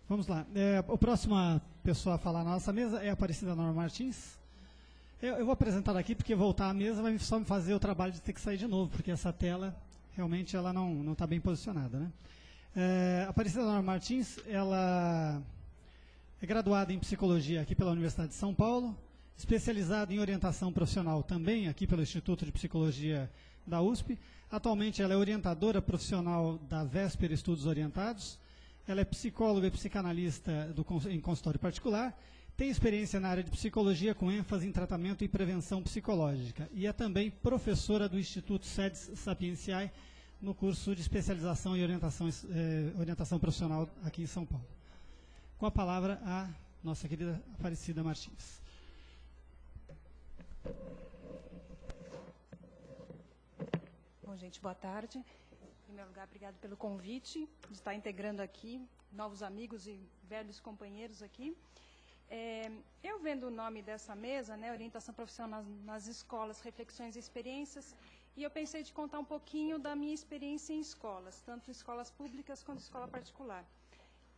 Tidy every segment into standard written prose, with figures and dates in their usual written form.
Vamos lá. A próxima pessoa a falar na nossa mesa é a Aparecida Norma Martins. Eu vou apresentar aqui, porque voltar à mesa vai só me fazer o trabalho de ter que sair de novo, porque essa tela, realmente, ela não está bem posicionada, né? A Aparecida Norma Martins, ela é graduada em Psicologia aqui pela Universidade de São Paulo, especializada em orientação profissional também aqui pelo Instituto de Psicologia da USP. Atualmente ela é orientadora profissional da Vésper Estudos Orientados. Ela é psicóloga e psicanalista em consultório particular. Tem experiência na área de psicologia com ênfase em tratamento e prevenção psicológica. E é também professora do Instituto SEDES Sapienciae no curso de especialização e orientação profissional aqui em São Paulo. Com a palavra a nossa querida Aparecida Martins. Bom, gente, boa tarde. Em primeiro lugar, obrigado pelo convite de estar integrando aqui novos amigos e velhos companheiros aqui. Eu vendo o nome dessa mesa, né, Orientação Profissional nas Escolas, Reflexões e Experiências, e eu pensei de contar um pouquinho da minha experiência em escolas, tanto escolas públicas quanto escola particular.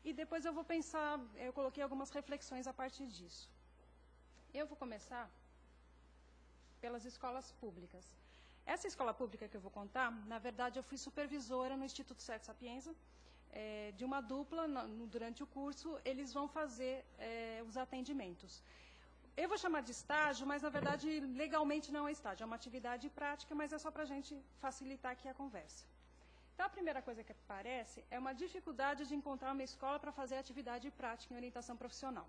E depois eu vou pensar, eu coloquei algumas reflexões a partir disso. Eu vou começar pelas escolas públicas. Essa escola pública que eu vou contar, na verdade, eu fui supervisora no Instituto SEDES Sapienza, de uma dupla, durante o curso, eles vão fazer os atendimentos. Eu vou chamar de estágio, mas, na verdade, legalmente não é estágio, é uma atividade prática, mas é só para a gente facilitar aqui a conversa. Então, a primeira coisa que aparece é uma dificuldade de encontrar uma escola para fazer atividade prática em orientação profissional.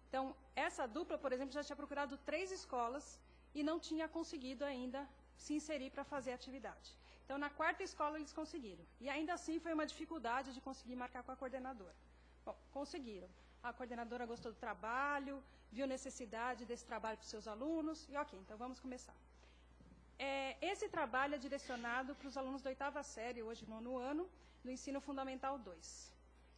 Então, essa dupla, por exemplo, já tinha procurado 3 escolas e não tinha conseguido ainda se inserir para fazer atividade. Então, na 4ª escola, eles conseguiram. E ainda assim, foi uma dificuldade de conseguir marcar com a coordenadora. Bom, conseguiram. A coordenadora gostou do trabalho, viu necessidade desse trabalho para os seus alunos, e ok, então vamos começar. Esse trabalho é direcionado para os alunos da 8ª série, hoje 9º ano, do Ensino Fundamental 2.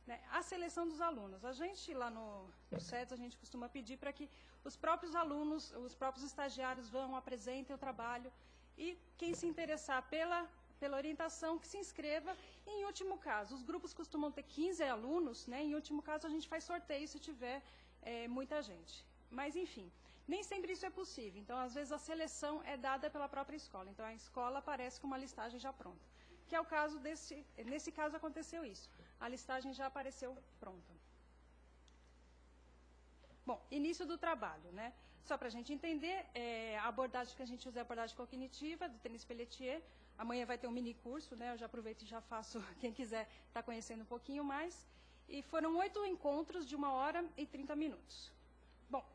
Né? A seleção dos alunos. A gente, lá no SEDES, a gente costuma pedir para que os próprios alunos, os próprios estagiários vão, apresentem o trabalho, e quem se interessar pela orientação, que se inscreva. E, em último caso, os grupos costumam ter 15 alunos, né? Em último caso, a gente faz sorteio se tiver muita gente. Mas, enfim, nem sempre isso é possível. Então, às vezes, a seleção é dada pela própria escola. Então, a escola aparece com uma listagem já pronta. Que é o caso nesse caso aconteceu isso. A listagem já apareceu pronta. Bom, início do trabalho, né? Só para a gente entender, a abordagem que a gente usa é a abordagem cognitiva, do Denis Pelletier. Amanhã vai ter um mini curso, né? Eu já aproveito e já faço, quem quiser estar conhecendo um pouquinho mais. E foram 8 encontros de 1h30. Bom,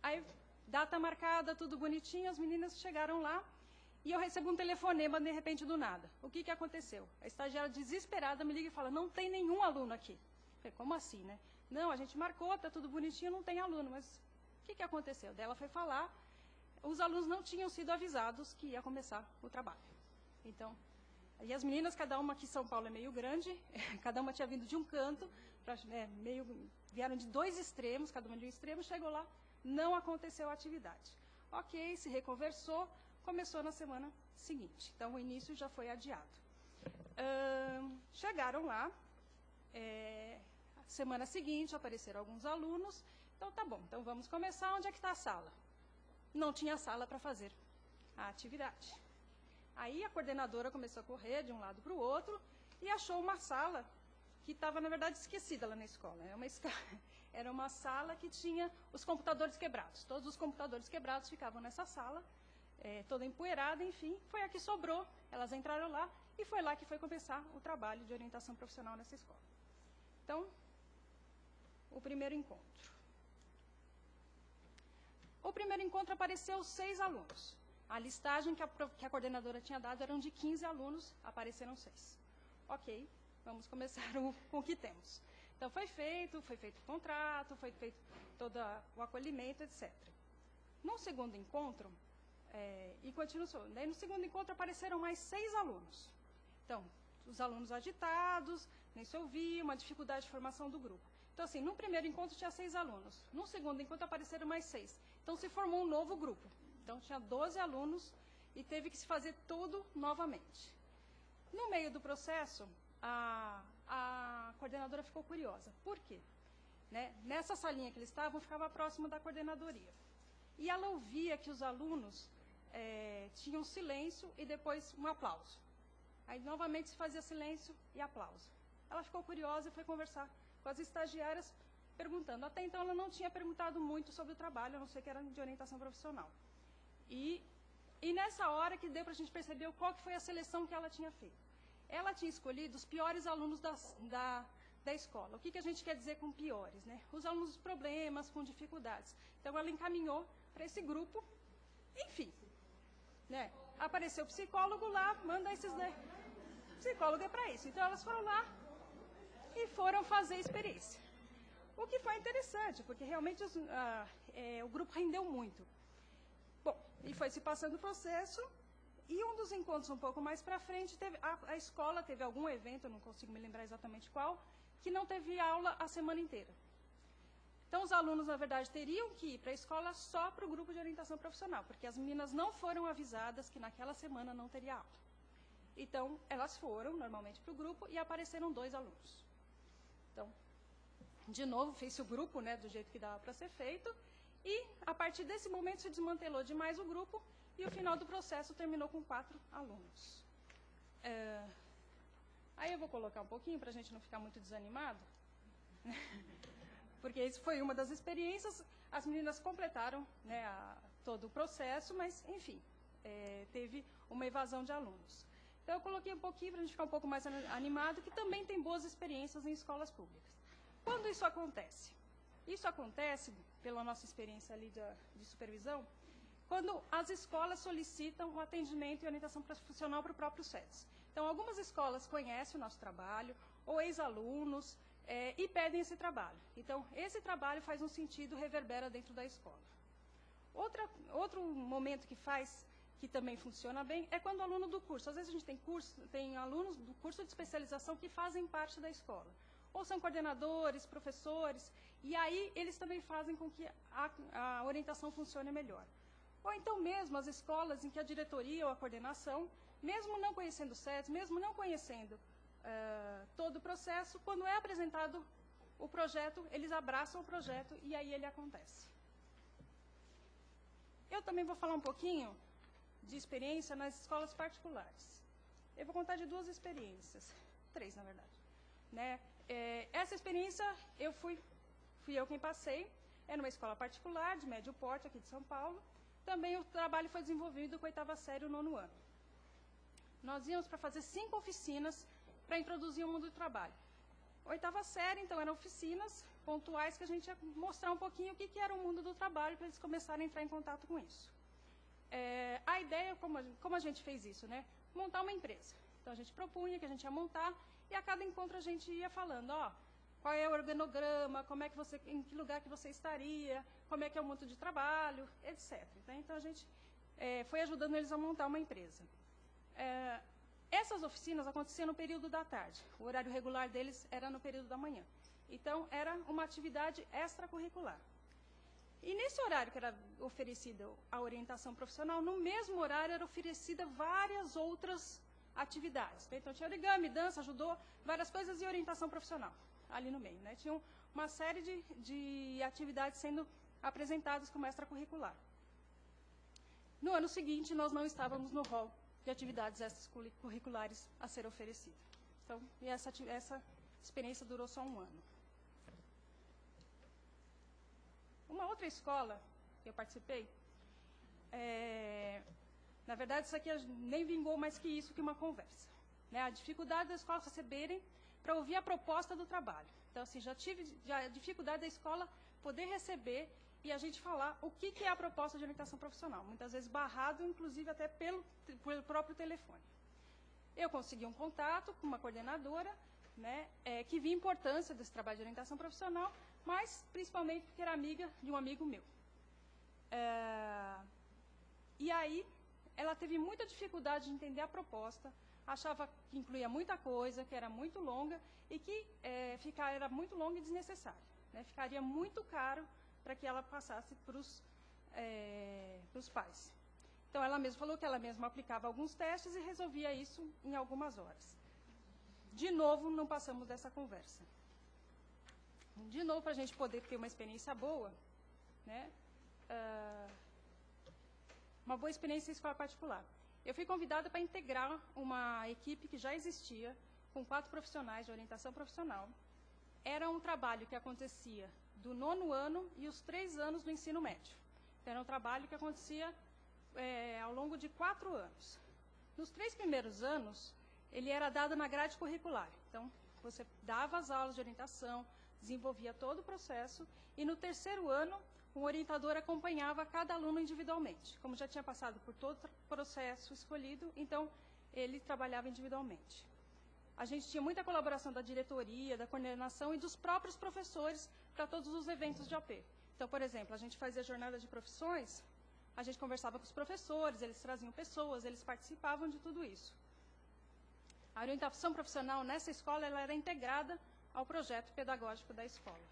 aí, data marcada, tudo bonitinho, as meninas chegaram lá e eu recebo um telefonema, de repente, do nada. O que aconteceu? A estagiária desesperada me liga e fala, não tem nenhum aluno aqui. Eu falei, como assim, né? Não, a gente marcou, está tudo bonitinho, não tem aluno, mas o que aconteceu? Daí ela foi falar, os alunos não tinham sido avisados que ia começar o trabalho. Então, e as meninas, cada uma aqui em São Paulo é meio grande, cada uma tinha vindo de um canto, vieram de 2 extremos, cada uma de um extremo, chegou lá, não aconteceu a atividade. Ok, se reconversou, começou na semana seguinte. Então, o início já foi adiado. Chegaram lá, semana seguinte, apareceram alguns alunos. Então, tá bom, então vamos começar. Onde é que está a sala? Não tinha sala para fazer a atividade. Aí, a coordenadora começou a correr de um lado para o outro e achou uma sala que estava, na verdade, esquecida lá na escola. Era uma sala que tinha os computadores quebrados. Todos os computadores quebrados ficavam nessa sala, toda empoeirada, enfim. Foi a que sobrou. Elas entraram lá e foi lá que foi começar o trabalho de orientação profissional nessa escola. Então, o primeiro encontro. O primeiro encontro apareceu 6 alunos. A listagem que a coordenadora tinha dado eram de 15 alunos, apareceram 6. Ok, vamos começar com o que temos. Então, foi feito o contrato, foi feito todo o acolhimento, etc. No segundo encontro, e continuou, daí no segundo encontro apareceram mais 6 alunos. Então, os alunos agitados, nem se ouvia, uma dificuldade de formação do grupo. Então, assim, no primeiro encontro tinha 6 alunos. No segundo encontro apareceram mais 6. Então, se formou um novo grupo. Então, tinha 12 alunos e teve que se fazer tudo novamente. No meio do processo, a coordenadora ficou curiosa. Por quê? né, nessa salinha que eles estavam, ficava próximo da coordenadoria. E ela ouvia que os alunos tinham silêncio e depois um aplauso. Aí, novamente, se fazia silêncio e aplauso. Ela ficou curiosa e foi conversar com as estagiárias, perguntando. Até então, ela não tinha perguntado muito sobre o trabalho, a não ser que era de orientação profissional. E nessa hora que deu para a gente perceber qual que foi a seleção que ela tinha feito. Ela tinha escolhido os piores alunos da escola. O que a gente quer dizer com piores, né? Os alunos com problemas, com dificuldades. Então, ela encaminhou para esse grupo, enfim. Né? Apareceu o psicólogo lá, manda esses daí. Psicólogo é para isso. Então, elas foram lá e foram fazer a experiência. O que foi interessante, porque realmente o grupo rendeu muito. Bom, e foi se passando o processo, e um dos encontros um pouco mais para frente, a escola teve algum evento, eu não consigo me lembrar exatamente qual, que não teve aula a semana inteira. Então, os alunos, na verdade, teriam que ir para a escola só para o grupo de orientação profissional, porque as meninas não foram avisadas que naquela semana não teria aula. Então, elas foram, normalmente, para o grupo, e apareceram 2 alunos. Então, de novo, fez-se o grupo, né, do jeito que dava para ser feito, e, a partir desse momento, se desmantelou demais o grupo, e o final do processo terminou com 4 alunos. Aí eu vou colocar um pouquinho, para a gente não ficar muito desanimado, porque isso foi uma das experiências. As meninas completaram, né, todo o processo, mas, enfim, teve uma evasão de alunos. Então, eu coloquei um pouquinho para a gente ficar um pouco mais animado, que também tem boas experiências em escolas públicas. Quando isso acontece? Isso acontece, pela nossa experiência ali de supervisão, quando as escolas solicitam o atendimento e orientação profissional para o próprio SEDES. Então, algumas escolas conhecem o nosso trabalho, ou ex-alunos, e pedem esse trabalho. Então, esse trabalho faz um sentido, reverbera dentro da escola. Outro momento que também funciona bem, é quando o aluno do curso. Às vezes a gente tem alunos do curso de especialização que fazem parte da escola. Ou são coordenadores, professores, e aí eles também fazem com que a orientação funcione melhor. Ou então mesmo as escolas em que a diretoria ou a coordenação, mesmo não conhecendo o SEDES, mesmo não conhecendo todo o processo, quando é apresentado o projeto, eles abraçam o projeto e aí ele acontece. Eu também vou falar um pouquinho de experiência nas escolas particulares. Eu vou contar de 2 experiências, 3 na verdade. Né? Essa experiência fui eu quem passei, é numa escola particular, de médio porte, aqui de São Paulo. Também o trabalho foi desenvolvido com a 8ª série e o 9º ano. Nós íamos para fazer 5 oficinas para introduzir o mundo do trabalho. 8ª série, então, eram oficinas pontuais que a gente ia mostrar um pouquinho o que era o mundo do trabalho, para eles começarem a entrar em contato com isso. A ideia, como a gente fez isso, né? Montar uma empresa. Então, a gente propunha que a gente ia montar, e a cada encontro a gente ia falando, qual é o organograma, em que lugar que você estaria, como é que é o mundo de trabalho, etc. Né? Então, a gente foi ajudando eles a montar uma empresa. Essas oficinas aconteciam no período da tarde. O horário regular deles era no período da manhã. Então, era uma atividade extracurricular. E nesse horário que era oferecida a orientação profissional, no mesmo horário era oferecida várias outras atividades. Então, tinha origami, dança, judô, várias coisas e orientação profissional ali no meio. Né? Tinha uma série de atividades sendo apresentadas como extracurricular. No ano seguinte, nós não estávamos no rol de atividades extracurriculares a ser oferecida. Então, essa experiência durou só 1 ano. Uma outra escola que eu participei, na verdade, isso aqui nem vingou mais que isso, que uma conversa. Né? A dificuldade das escolas receberem para ouvir a proposta do trabalho. Então, assim, já tive a dificuldade da escola poder receber e a gente falar o que é a proposta de orientação profissional. Muitas vezes barrado, inclusive até pelo próprio telefone. Eu consegui um contato com uma coordenadora, né, que via a importância desse trabalho de orientação profissional, mas principalmente porque era amiga de um amigo meu. E aí, ela teve muita dificuldade de entender a proposta, achava que incluía muita coisa, que era muito longa e que era muito longa e desnecessária. Né? Ficaria muito caro para que ela passasse para os pais. Então, ela mesma falou que ela mesma aplicava alguns testes e resolvia isso em algumas horas. De novo, não passamos dessa conversa. de novo, para a gente poder ter uma experiência boa, né? Uma boa experiência em escola particular. Eu fui convidada para integrar uma equipe que já existia, com 4 profissionais de orientação profissional. Era um trabalho que acontecia do 9º ano e os 3 anos do ensino médio. Então, era um trabalho que acontecia ao longo de 4 anos. Nos 3 primeiros anos, ele era dado na grade curricular. Então, você dava as aulas de orientação, desenvolvia todo o processo, e no 3º ano, um orientador acompanhava cada aluno individualmente. Como já tinha passado por todo o processo escolhido, então, ele trabalhava individualmente. A gente tinha muita colaboração da diretoria, da coordenação e dos próprios professores para todos os eventos de OP. Então, por exemplo, a gente fazia jornada de profissões, a gente conversava com os professores, eles traziam pessoas, eles participavam de tudo isso. A orientação profissional nessa escola ela era integrada ao projeto pedagógico da escola.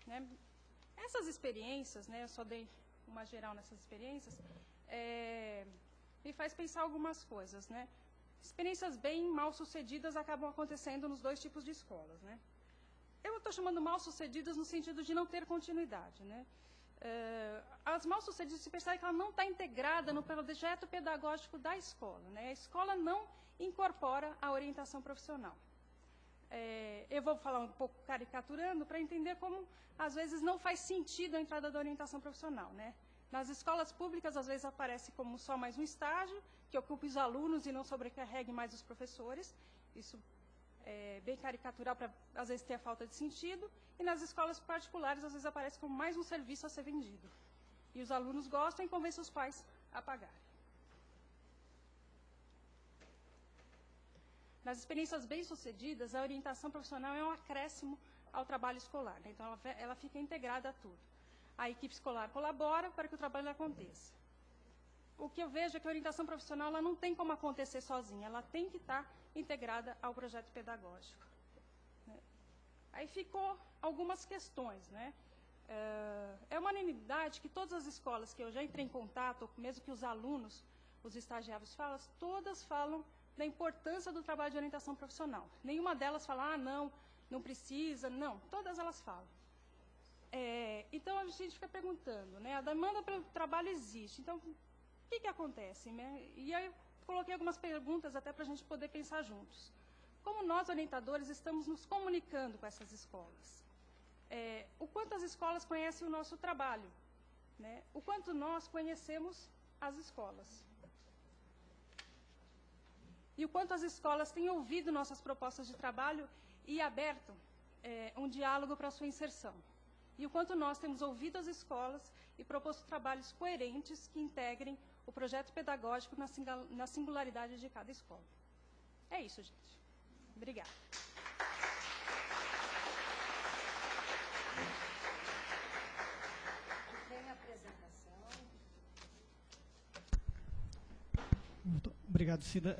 Né? Essas experiências, né, eu só dei uma geral nessas experiências, me faz pensar algumas coisas. Né? Experiências bem mal sucedidas acabam acontecendo nos 2 tipos de escolas. Né? Eu estou chamando mal sucedidas no sentido de não ter continuidade. Né? As mal sucedidas se percebe que ela não está integrada no projeto pedagógico da escola. Né? A escola não incorpora a orientação profissional. Eu vou falar um pouco caricaturando para entender como, às vezes, não faz sentido a entrada da orientação profissional. Né? Nas escolas públicas, às vezes, aparece como só mais um estágio, que ocupe os alunos e não sobrecarregue mais os professores. Isso é bem caricatural para, às vezes, ter a falta de sentido. E nas escolas particulares, às vezes, aparece como mais um serviço a ser vendido. E os alunos gostam e convencem os pais a pagar. Nas experiências bem-sucedidas, a orientação profissional é um acréscimo ao trabalho escolar. Né? Então, ela fica integrada a tudo. A equipe escolar colabora para que o trabalho aconteça. O que eu vejo é que a orientação profissional ela não tem como acontecer sozinha, ela tem que estar integrada ao projeto pedagógico. Né? Aí ficou algumas questões. Né? É uma unanimidade que todas as escolas que eu já entrei em contato, mesmo que os alunos, os estagiários falam, todas falam da importância do trabalho de orientação profissional. Nenhuma delas fala, não precisa, não. Todas elas falam. Então, a gente fica perguntando, né? A demanda pelo trabalho existe. Então, o que acontece? Né? E aí, eu coloquei algumas perguntas até para a gente poder pensar juntos. Como nós, orientadores, estamos nos comunicando com essas escolas? O quanto as escolas conhecem o nosso trabalho? Né? O quanto nós conhecemos as escolas? E o quanto as escolas têm ouvido nossas propostas de trabalho e aberto um diálogo para a sua inserção. E o quanto nós temos ouvido as escolas e proposto trabalhos coerentes que integrem o projeto pedagógico na singularidade de cada escola. É isso, gente. Obrigada. Tem a apresentação. Obrigado, Cida.